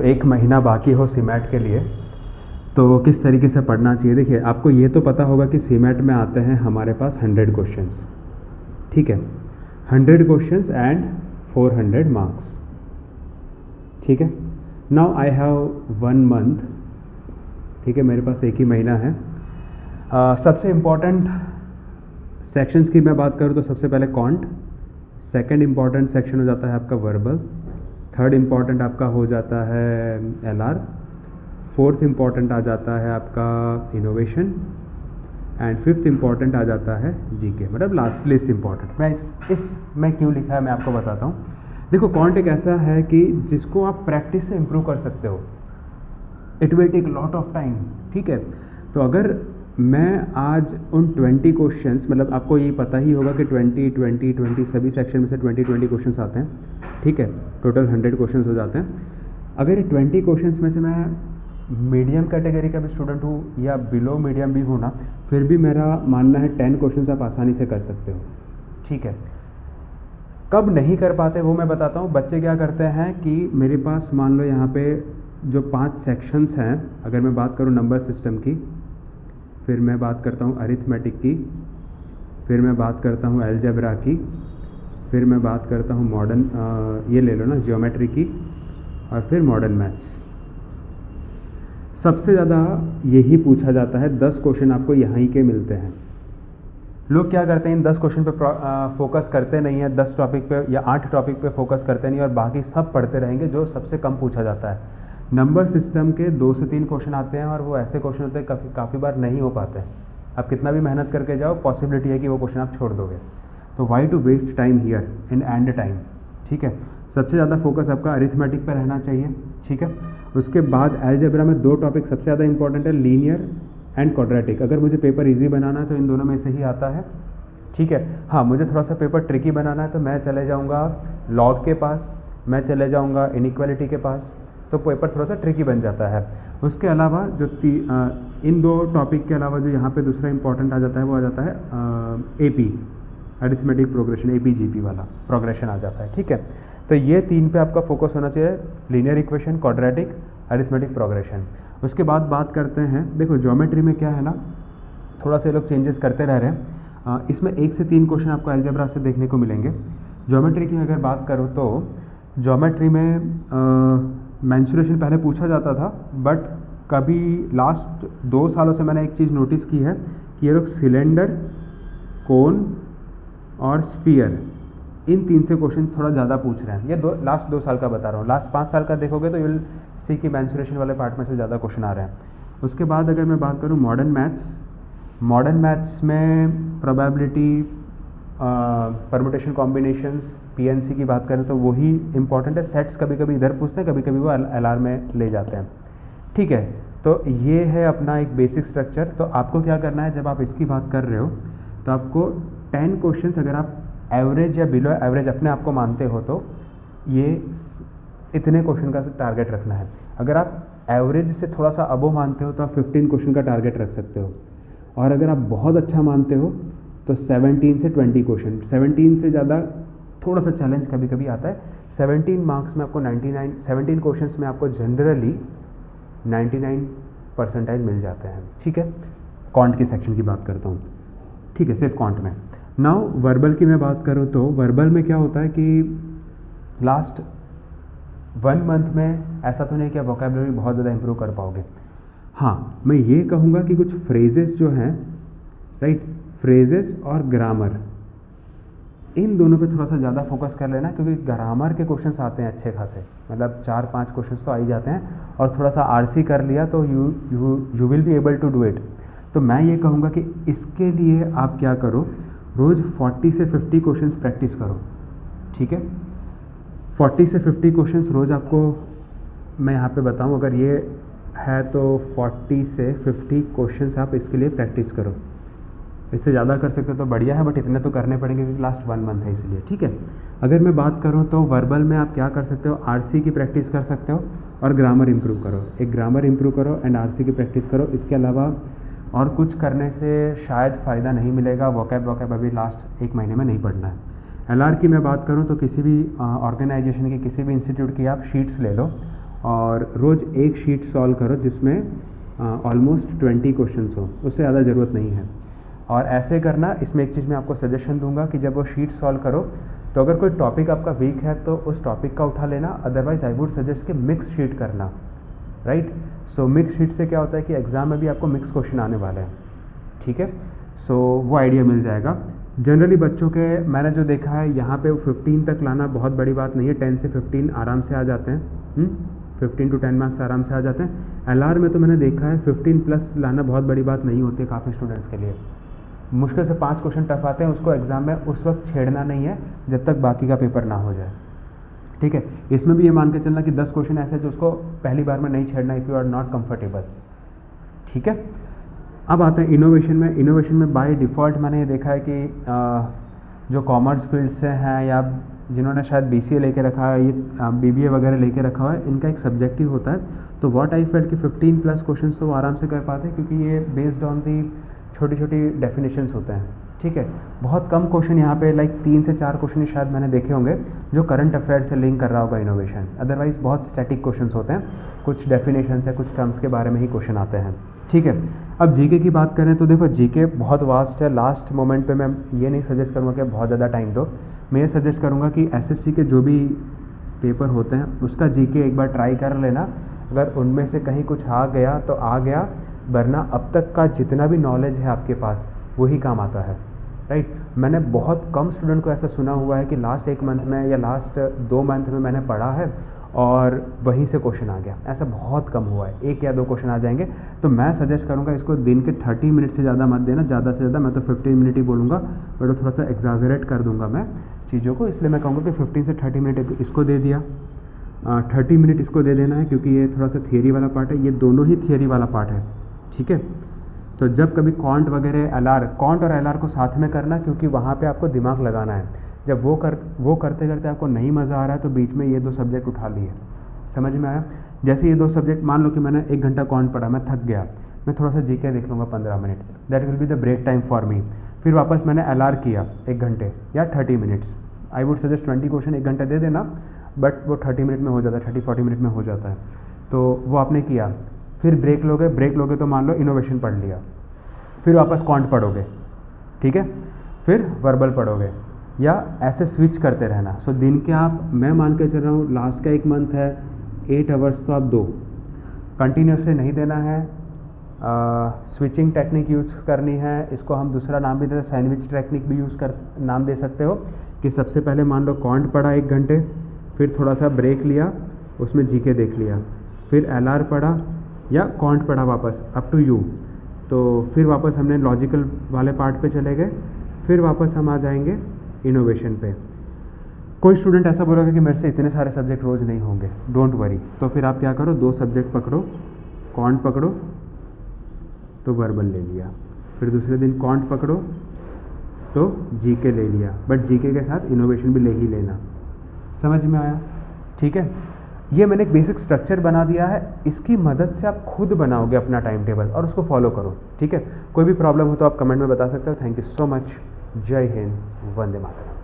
एक महीना बाकी हो सीमैट के लिए, तो किस तरीके से पढ़ना चाहिए। देखिए, आपको ये तो पता होगा कि सीमैट में आते हैं हमारे पास 100 क्वेश्चंस, ठीक है, 100 क्वेश्चंस एंड 400 मार्क्स, ठीक है। नाउ आई हैव 1 मंथ, ठीक है, मेरे पास एक ही महीना है। सबसे इम्पॉर्टेंट सेक्शंस की मैं बात करूँ तो सबसे पहले कॉन्ट, सेकंड इम्पॉर्टेंट सेक्शन हो जाता है आपका वर्बल, थर्ड इम्पॉर्टेंट आपका हो जाता है एलआर, फोर्थ इम्पॉर्टेंट आ जाता है आपका इनोवेशन एंड फिफ्थ इम्पॉर्टेंट आ जाता है जीके, मतलब लास्ट लिस्ट इम्पॉर्टेंट। मैं इसमें क्यों लिखा है मैं आपको बताता हूँ। देखो, कॉन्ट एक ऐसा है कि जिसको आप प्रैक्टिस से इम्प्रूव कर सकते हो, it will take lot of time, ठीक है। तो अगर मैं आज उन 20 क्वेश्चंस, मतलब आपको ये पता ही होगा कि 20 सभी सेक्शन में से 20 क्वेश्चंस आते हैं, ठीक है, टोटल 100 क्वेश्चंस हो जाते हैं। अगर ये 20 क्वेश्चंस में से मैं मीडियम कैटेगरी का भी स्टूडेंट हूँ या बिलो मीडियम भी हूँ ना, फिर भी मेरा मानना है 10 क्वेश्चंस आप आसानी से कर सकते हो, ठीक है। कब नहीं कर पाते वो मैं बताता हूँ। बच्चे क्या करते हैं कि मेरे पास मान लो यहाँ पे जो 5 सेक्शंस हैं, अगर मैं बात करूँ नंबर सिस्टम की, फिर मैं बात करता हूँ अरिथमेटिक की, फिर मैं बात करता हूँ अलजेब्रा की, फिर मैं बात करता हूँ मॉडर्न, ये ले लो ना, ज्योमेट्री की, और फिर मॉडर्न मैथ्स। सबसे ज़्यादा यही पूछा जाता है, 10 क्वेश्चन आपको यहीं के मिलते हैं। लोग क्या करते हैं, इन 10 क्वेश्चन पे फोकस करते नहीं है, 10 टॉपिक पे या 8 टॉपिक पे फोकस करते नहीं और बाकी सब पढ़ते रहेंगे जो सबसे कम पूछा जाता है। नंबर सिस्टम के 2 से 3 क्वेश्चन आते हैं और वो ऐसे क्वेश्चन होते हैं काफ़ी बार नहीं हो पाते हैं। आप कितना भी मेहनत करके जाओ, पॉसिबिलिटी है कि वो क्वेश्चन आप छोड़ दोगे। तो why to waste time here in end time, ठीक है। सबसे ज़्यादा फोकस आपका अरिथमेटिक पर रहना चाहिए, ठीक है। उसके बाद अलजेब्रा में 2 टॉपिक सबसे ज़्यादा इंपॉर्टेंट है, लीनियर एंड क्वाड्रेटिक। अगर मुझे पेपर इजी बनाना है तो इन दोनों में से ही आता है, ठीक है। हाँ, मुझे थोड़ा सा पेपर ट्रिकी बनाना है तो मैं चले जाऊँगा लॉग के पास, मैं चले जाऊँगा इनइक्वालिटी के पास, तो पेपर थोड़ा सा ट्रिकी बन जाता है। उसके अलावा जो इन 2 टॉपिक के अलावा जो यहाँ पे दूसरा इंपॉर्टेंट आ जाता है वो आ जाता है एपी, अरिथमेटिक प्रोग्रेशन, एपीजीपी वाला प्रोग्रेशन आ जाता है, ठीक है। तो ये 3 पे आपका फोकस होना चाहिए, linear equation, quadratic, arithmetic progression. उसके बाद बात करते हैं, देखो ज्योमेट्री में क्या है ना, थोड़ा सा लोग चेंजेस करते रह रहे हैं। इसमें 1 से 3 क्वेश्चन आपको अलजेब्रा से देखने को मिलेंगे। ज्योमेट्री की अगर बात करूँ तो ज्योमेट्री में मेंसुरेशन पहले पूछा जाता था, बट कभी लास्ट 2 सालों से मैंने एक चीज़ नोटिस की है कि ये लोग सिलेंडर, कोन और स्फीयर, इन 3 से क्वेश्चन थोड़ा ज़्यादा पूछ रहे हैं। ये लास्ट 2 साल का बता रहा हूँ, लास्ट 5 साल का देखोगे तो यू विल सी कि मेंसुरेशन वाले पार्ट में से ज़्यादा क्वेश्चन आ रहे हैं। उसके बाद अगर मैं बात करूँ मॉडर्न मैथ्स में प्रोबेबिलिटी, परमुटेशन कॉम्बिनेशंस, पीएनसी की बात करें तो वही इंपॉर्टेंट है। सेट्स कभी कभी इधर पूछते हैं, कभी कभी वो एलआर में ले जाते हैं, ठीक है। तो ये है अपना एक बेसिक स्ट्रक्चर। तो आपको क्या करना है, जब आप इसकी बात कर रहे हो तो आपको 10 क्वेश्चंस, अगर आप एवरेज या बिलो एवरेज अपने आप को मानते हो तो ये इतने क्वेश्चन का टारगेट रखना है। अगर आप एवरेज से थोड़ा सा अबो मानते हो तो आप 15 क्वेश्चन का टारगेट रख सकते हो, और अगर आप बहुत अच्छा मानते हो तो 17 से 20 क्वेश्चन। 17 से ज़्यादा थोड़ा सा चैलेंज कभी कभी आता है। 17 मार्क्स में आपको 17 क्वेश्चंस में आपको जनरली 99 परसेंटाइल मिल जाते हैं, ठीक है। कॉन्ट की सेक्शन की बात करता हूँ, ठीक है, सिर्फ कॉन्ट में। नाउ वर्बल की मैं बात करूँ तो वर्बल में क्या होता है कि लास्ट 1 मंथ में ऐसा तो नहीं कि आप वोकैबुलरी बहुत ज़्यादा इंप्रूव कर पाओगे। हाँ, मैं ये कहूँगा कि कुछ फ्रेजेस जो हैं, राइट, फ्रेजेस और ग्रामर, इन दोनों पे थोड़ा सा ज़्यादा फोकस कर लेना, क्योंकि ग्रामर के क्वेश्चंस आते हैं अच्छे खासे, मतलब 4-5 क्वेश्चंस तो आ ही जाते हैं, और थोड़ा सा आरसी कर लिया तो you will be able to do it. तो मैं ये कहूँगा कि इसके लिए आप क्या करो, रोज़ 40 से 50 क्वेश्चंस प्रैक्टिस करो, ठीक है। 40 से 50 क्वेश्चंस रोज़ आपको मैं यहाँ पे बताऊँ, अगर ये है तो 40 से 50 क्वेश्चंस आप इसके लिए प्रैक्टिस करो। इससे ज़्यादा कर सकते हो तो बढ़िया है, बट इतने तो करने पड़ेंगे क्योंकि लास्ट 1 मंथ है इसलिए, ठीक है। अगर मैं बात करूँ तो वर्बल में आप क्या कर सकते हो, आरसी की प्रैक्टिस कर सकते हो और ग्रामर इंप्रूव करो। एक ग्रामर इंप्रूव करो एंड आरसी की प्रैक्टिस करो। इसके अलावा और कुछ करने से शायद फ़ायदा नहीं मिलेगा। वोकैब अभी लास्ट 1 महीने में नहीं पढ़ना है। एलआर की मैं बात करूँ तो किसी भी ऑर्गेनाइजेशन की, किसी भी इंस्टीट्यूट की आप शीट्स ले लो और रोज़ एक शीट सॉल्व करो जिसमें ऑलमोस्ट 20 क्वेश्चंस हो, उससे ज़्यादा ज़रूरत नहीं है। और ऐसे करना, इसमें एक चीज़ मैं आपको सजेशन दूंगा कि जब वो शीट सॉल्व करो तो अगर कोई टॉपिक आपका वीक है तो उस टॉपिक का उठा लेना, अदरवाइज आई वुड सजेस्ट कि मिक्स शीट करना, राइट। सो मिक्स शीट से क्या होता है कि एग्ज़ाम में भी आपको मिक्स क्वेश्चन आने वाले हैं, ठीक है। सो वो आइडिया मिल जाएगा। जनरली बच्चों के मैंने जो देखा है यहाँ पे 15 तक लाना बहुत बड़ी बात नहीं है, 10 से 15 आराम से आ जाते हैं, 15 to 10 मार्क्स आराम से आ जाते हैं। LR में तो मैंने देखा है 15 प्लस लाना बहुत बड़ी बात नहीं होती है काफ़ी स्टूडेंट्स के लिए। मुश्किल से 5 क्वेश्चन टफ आते हैं, उसको एग्ज़ाम में उस वक्त छेड़ना नहीं है जब तक बाकी का पेपर ना हो जाए, ठीक है। इसमें भी ये मान के चलना कि 10 क्वेश्चन ऐसे जो उसको पहली बार में नहीं छेड़ना if you are not comfortable, ठीक है। अब आते हैं इनोवेशन में। इनोवेशन में बाय डिफ़ॉल्ट मैंने ये देखा है कि जो कॉमर्स फील्ड से हैं या जिन्होंने शायद BCA लेके रखा है, ये BBA वगैरह लेके रखा हुआ है, इनका एक सब्जेक्टिव होता है। तो व्हाट आई फेल्ट कि 15 प्लस क्वेश्चन तो वो आराम से कर पाते हैं क्योंकि ये बेस्ड ऑन दी छोटी छोटी डेफिनेशंस होते हैं, ठीक है। बहुत कम क्वेश्चन यहाँ पे लाइक 3 से 4 क्वेश्चन ही शायद मैंने देखे होंगे जो करंट अफेयर से लिंक कर रहा होगा इनोवेशन, अदरवाइज बहुत स्टैटिक क्वेश्चंस होते हैं, कुछ डेफिनेशन से कुछ टर्म्स के बारे में ही क्वेश्चन आते हैं, ठीक है। अब जीके की बात करें तो देखो जीके बहुत वास्ट है। लास्ट मोमेंट पे मैं ये नहीं सजेस्ट करूँगा कि बहुत ज़्यादा टाइम दो, मैं ये सजेस्ट करूँगा कि SSC के जो भी पेपर होते हैं उसका जीके एक बार ट्राई कर लेना, अगर उनमें से कहीं कुछ आ गया तो आ गया, वरना अब तक का जितना भी नॉलेज है आपके पास वही काम आता है, राइट। मैंने बहुत कम स्टूडेंट को ऐसा सुना हुआ है कि लास्ट 1 मंथ में या लास्ट 2 मंथ में मैंने पढ़ा है और वहीं से क्वेश्चन आ गया, ऐसा बहुत कम हुआ है। 1 या 2 क्वेश्चन आ जाएंगे। तो मैं सजेस्ट करूंगा इसको दिन के 30 मिनट से ज़्यादा मत देना, ज़्यादा से ज़्यादा मैं तो 15 मिनट ही बोलूँगा, बट वो थोड़ा सा एग्जाजरेट कर दूंगा मैं चीज़ों को, इसलिए मैं कहूँगा कि 15 से 30 मिनट इसको दे दिया, 30 मिनट इसको दे देना है क्योंकि ये थोड़ा सा थियरी वाला पार्ट है, ये दोनों ही थियरी वाला पार्ट है, ठीक है। तो जब कभी कॉन्ट वगैरह कॉन्ट और LR को साथ में करना क्योंकि वहाँ पे आपको दिमाग लगाना है। जब वो करते करते आपको नहीं मज़ा आ रहा है तो बीच में ये 2 सब्जेक्ट उठा लिए, समझ में आया। जैसे ये 2 सब्जेक्ट, मान लो कि मैंने 1 घंटा कॉन्ट पढ़ा, मैं थक गया, मैं थोड़ा सा जीके देख लूँगा 15 minute, that will be the break time for me. फिर वापस मैंने LR किया 1 घंटे या 30 minutes, I would suggest 20 question 1 घंटे दे देना, बट वो 30 मिनट में हो जाता है, 30-40 मिनट में हो जाता है। तो वो आपने किया, फिर ब्रेक लोगे तो मान लो इनोवेशन पढ़ लिया, फिर वापस कॉन्ट पढ़ोगे, ठीक है, फिर वर्बल पढ़ोगे, या ऐसे स्विच करते रहना। सो दिन के आप, मैं मान के चल रहा हूँ लास्ट का 1 मंथ है, 8 आवर्स तो आप दो, कंटिन्यूसली नहीं देना है। स्विचिंग टेक्निक यूज़ करनी है, इसको हम दूसरा नाम भी देते हैं, सैंडविच टेक्निक भी नाम दे सकते हो, कि सबसे पहले मान लो कॉन्ट पढ़ा 1 घंटे, फिर थोड़ा सा ब्रेक लिया, उसमें जीके देख लिया, फिर LR पढ़ा या कॉन्ट पढ़ा वापस, अप टू यू। तो फिर वापस हमने लॉजिकल वाले पार्ट पे चले गए, फिर वापस हम आ जाएंगे इनोवेशन पे। कोई स्टूडेंट ऐसा बोलेगा कि मेरे से इतने सारे सब्जेक्ट रोज़ नहीं होंगे, डोंट वरी। तो फिर आप क्या करो, 2 सब्जेक्ट पकड़ो, कॉन्ट पकड़ो तो वर्बल ले लिया, फिर दूसरे दिन कॉन्ट पकड़ो तो जीके ले लिया, बट जीके के साथ इनोवेशन भी ले ही लेना। समझ में आया, ठीक है। ये मैंने एक बेसिक स्ट्रक्चर बना दिया है, इसकी मदद से आप खुद बनाओगे अपना टाइम टेबल और उसको फॉलो करो, ठीक है। कोई भी प्रॉब्लम हो तो आप कमेंट में बता सकते हो। Thank you so much. जय हिंद, वंदे मातरम।